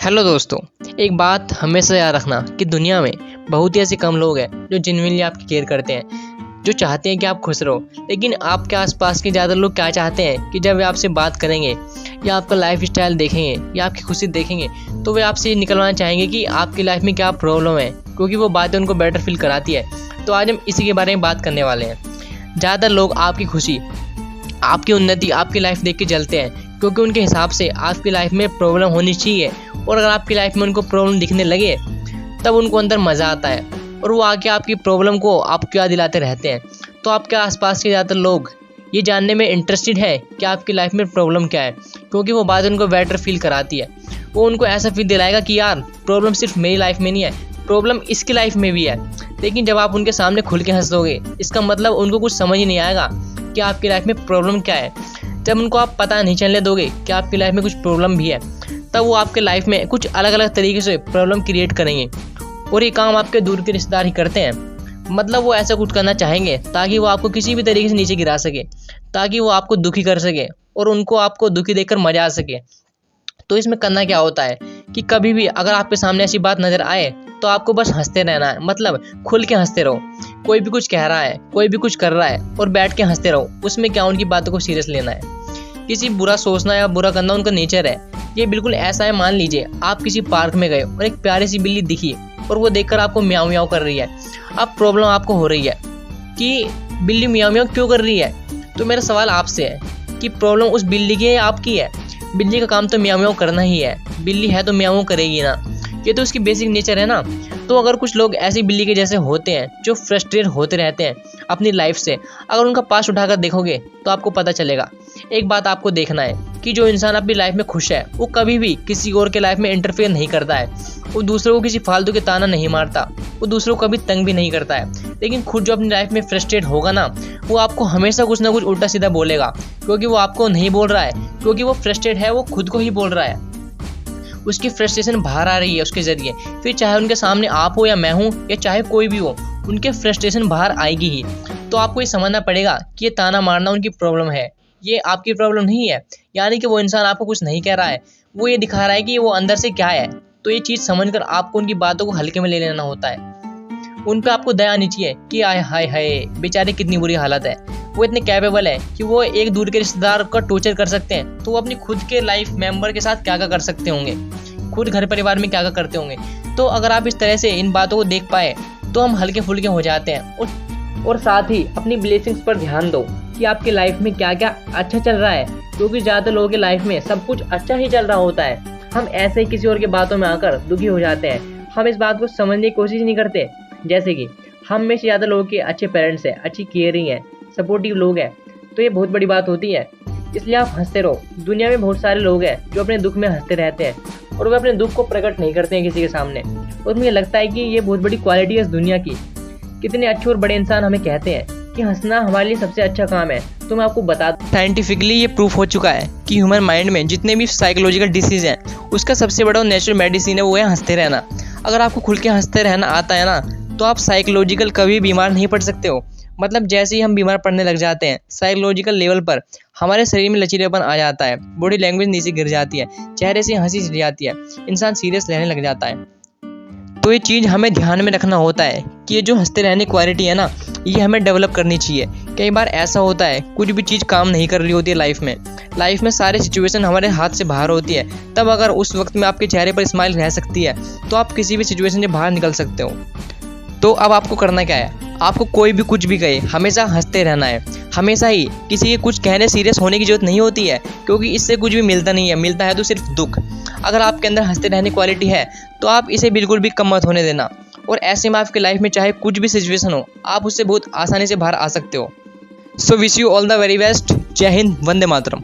Hello दोस्तों। एक बात हमेशा याद रखना कि दुनिया में बहुत ही ऐसे कम लोग हैं जो जेन्युइनली आपकी केयर करते हैं, जो चाहते हैं कि आप खुश रहो। लेकिन आपके आसपास के ज़्यादा लोग क्या चाहते हैं कि जब वे आपसे बात करेंगे या आपका लाइफ स्टाइल देखेंगे या आपकी खुशी देखेंगे तो वे आपसे निकलवाना चाहेंगे कि आपकी लाइफ में क्या प्रॉब्लम है, क्योंकि वो बातें उनको बेटर फील कराती है। तो आज हम इसी के बारे में बात करने वाले हैं। ज़्यादातर लोग आपकी खुशी, आपकी उन्नति, आपकी लाइफ देख के जलते हैं, क्योंकि उनके हिसाब से आपकी लाइफ में प्रॉब्लम होनी चाहिए। और अगर आपकी लाइफ में उनको प्रॉब्लम दिखने लगे तब उनको अंदर मज़ा आता है और वो आके आपकी प्रॉब्लम को आपको याद दिलाते रहते हैं। तो आपके आसपास के ज़्यादातर लोग ये जानने में इंटरेस्टेड है कि आपकी लाइफ में प्रॉब्लम क्या है, क्योंकि वो बात उनको बेटर फील कराती है। वो उनको ऐसा फील दिलाएगा कि यार प्रॉब्लम सिर्फ मेरी लाइफ में नहीं है, प्रॉब्लम इसकी लाइफ में भी है। लेकिन जब आप उनके सामने खुल के हंस दोगे, इसका मतलब उनको कुछ समझ ही नहीं आएगा कि आपकी लाइफ में प्रॉब्लम क्या है। जब उनको आप पता नहीं चलने दोगे कि आपकी लाइफ में कुछ प्रॉब्लम भी है, तब वो आपके लाइफ में कुछ अलग अलग तरीके से प्रॉब्लम क्रिएट करेंगे। और ये काम आपके दूर के रिश्तेदार ही करते हैं। मतलब वो ऐसा कुछ करना चाहेंगे ताकि वो आपको किसी भी तरीके से नीचे गिरा सके, ताकि वो आपको दुखी कर सके और उनको आपको दुखी देखकर मजा आ सके। तो इसमें करना क्या होता है कि कभी भी अगर आपके सामने ऐसी बात नज़र आए तो आपको बस हंसते रहना है। मतलब खुल के हंसते रहो। कोई भी कुछ कह रहा है, कोई भी कुछ कर रहा है और बैठ के हंसते रहो। उसमें क्या उनकी बातों को सीरियस लेना है। किसी बुरा सोचना या बुरा करना उनका नेचर है। ये बिल्कुल ऐसा है, मान लीजिए आप किसी पार्क में गए और एक प्यारी सी बिल्ली दिखी और वो देखकर आपको म्याऊं म्याऊं कर रही है। अब प्रॉब्लम आपको हो रही है कि बिल्ली म्याऊं म्याऊं क्यों कर रही है। तो मेरा सवाल आपसे है कि प्रॉब्लम उस बिल्ली की है या आपकी है। बिल्ली का काम तो म्याऊं म्याऊं करना ही है। बिल्ली है तो म्याऊं करेगी ना, ये तो उसकी बेसिक नेचर है ना। तो अगर कुछ लोग ऐसी बिल्ली के जैसे होते हैं जो फ्रस्ट्रेट होते रहते हैं अपनी लाइफ से, अगर उनका पास उठाकर देखोगे तो आपको पता चलेगा। एक बात आपको देखना है कि जो इंसान अपनी लाइफ में खुश है वो कभी भी किसी और के लाइफ में इंटरफेयर नहीं करता है। वो दूसरों को किसी फालतू के ताना नहीं मारता, वो दूसरों को कभी तंग भी नहीं करता है। लेकिन खुद जो अपनी लाइफ में फ्रस्ट्रेट होगा ना, वो आपको हमेशा कुछ ना कुछ उल्टा सीधा बोलेगा, क्योंकि वो आपको नहीं बोल रहा है, क्योंकि वो फ्रस्ट्रेट है, वो खुद को ही बोल रहा है। उसकी फ्रस्ट्रेशन बाहर आ रही है उसके ज़रिए। फिर चाहे उनके सामने आप हो या मैं हूँ या चाहे कोई भी हो, उनके फ्रस्ट्रेशन बाहर आएगी ही। तो आपको ये समझना पड़ेगा कि ये ताना मारना उनकी प्रॉब्लम है, ये आपकी प्रॉब्लम नहीं है। यानी कि वो इंसान आपको कुछ नहीं कह रहा है, वो ये दिखा रहा है कि वो अंदर से क्या है। तो ये चीज़ समझकर आपको उनकी बातों को हल्के में ले लेना होता है। उन पर आपको दया आनी चाहिए कि आय हाय हाय बेचारे कितनी बुरी हालत है। वो इतने कैपेबल है कि वो एक दूर के रिश्तेदार का टॉर्चर कर सकते हैं, तो वो अपनी खुद के लाइफ मेंबर के साथ क्या क्या कर सकते होंगे, खुद घर परिवार में क्या क्या करते होंगे। तो अगर आप इस तरह से इन बातों को देख पाए तो हम हल्के फुल्के हो जाते हैं। और साथ ही अपनी ब्लेसिंग्स पर ध्यान दो कि आपकी लाइफ में क्या क्या अच्छा चल रहा है, क्योंकि ज़्यादातर लोगों की लाइफ में सब कुछ अच्छा ही चल रहा होता है। हम ऐसे ही किसी और की बातों में आकर दुखी हो जाते हैं। हम इस बात को समझने की कोशिश नहीं करते। जैसे कि हम में से ज़्यादा लोगों के अच्छे पेरेंट्स हैं, अच्छी केयरिंग है, सपोर्टिव लोग हैं, तो ये बहुत बड़ी बात होती है। इसलिए आप हंसते रहो। दुनिया में बहुत सारे लोग हैं जो अपने दुख में हंसते रहते हैं और वे अपने दुख को प्रकट नहीं करते हैं किसी के सामने। और मुझे लगता है कि ये बहुत बड़ी क्वालिटी है इस दुनिया की। कितने अच्छे और बड़े इंसान हमें कहते हैं कि हंसना हमारे लिए सबसे अच्छा काम है। तो मैं आपको बता दूं, साइंटिफिकली ये प्रूफ हो चुका है कि ह्यूमन माइंड में जितने भी साइकोलॉजिकल डिसीज हैं, उसका सबसे बड़ा नेचुरल मेडिसिन है, वो है हंसते रहना। अगर आपको खुल के हंसते रहना आता है ना, तो आप साइकोलॉजिकल कभी बीमार नहीं पड़ सकते हो। मतलब जैसे ही हम बीमार पड़ने लग जाते हैं साइकोलॉजिकल लेवल पर, हमारे शरीर में लचीलापन आ जाता है, बॉडी लैंग्वेज नीचे गिर जाती है, चेहरे से हंसी चली जाती है, इंसान सीरियस रहने लग जाता है। तो ये चीज़ हमें ध्यान में रखना होता है कि ये जो हंसते रहने की क्वालिटी है ना, ये हमें डेवलप करनी चाहिए। कई बार ऐसा होता है कुछ भी चीज़ काम नहीं कर रही होती है लाइफ में सारे सिचुएशन हमारे हाथ से बाहर होती है। तब अगर उस वक्त में आपके चेहरे पर स्माइल रह सकती है तो आप किसी भी सिचुएशन से बाहर निकल सकते हो। तो अब आपको करना क्या है, आपको कोई भी कुछ भी कहे हमेशा हंसते रहना है। हमेशा ही किसी के कुछ कहने सीरियस होने की जरूरत नहीं होती है, क्योंकि इससे कुछ भी मिलता नहीं है, मिलता है तो सिर्फ दुख। अगर आपके अंदर हंसते रहने की क्वालिटी है तो आप इसे बिल्कुल भी कम मत होने देना। और ऐसे में आपकी लाइफ में चाहे कुछ भी सिचुएशन हो, आप उससे बहुत आसानी से बाहर आ सकते हो। So wish you all the very best. जय हिंद, वंदे मातरम।